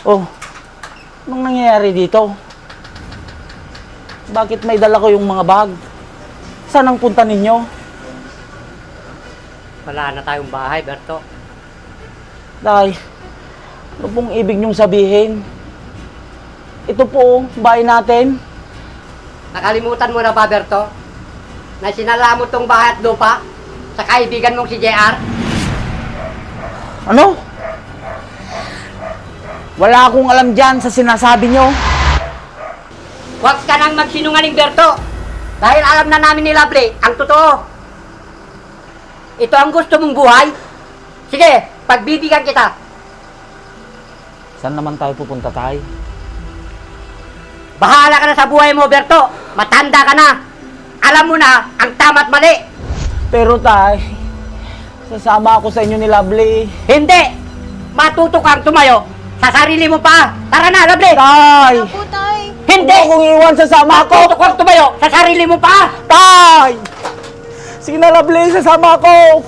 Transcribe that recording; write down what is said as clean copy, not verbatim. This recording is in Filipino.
Oh, anong nangyayari dito? Bakit may dala ko yung mga bag? Saan ang punta ninyo? Wala na tayong bahay, Berto. Tay, ano pong ibig niyong sabihin? Ito po, bahay natin. Nakalimutan mo na ba, Berto? Na sinala mo tong bahay at lupa sa kaibigan mong si JR? Ano? Wala akong alam dyan sa sinasabi niyo. Huwag ka nang magsinungaling, Berto. Dahil alam na namin ni Lovely ang totoo. Ito ang gusto mong buhay? Sige, pagbibigyan kita. Saan naman tayo pupunta, Tay? Bahala ka na sa buhay mo, Berto. Matanda ka na. Alam mo na ang tama at mali. Pero, Tay, sasama ako sa inyo ni Lovely. Hindi! Matuto kang tumayo sa sarili mo pa. Tara na, Lovely! Tay! Ano po, Tay? Hindi! Huwag akong iwan, sasama ako! Matuto kang tumayo sa sarili mo pa. Tay! Sige na, Lovely, sasama ako!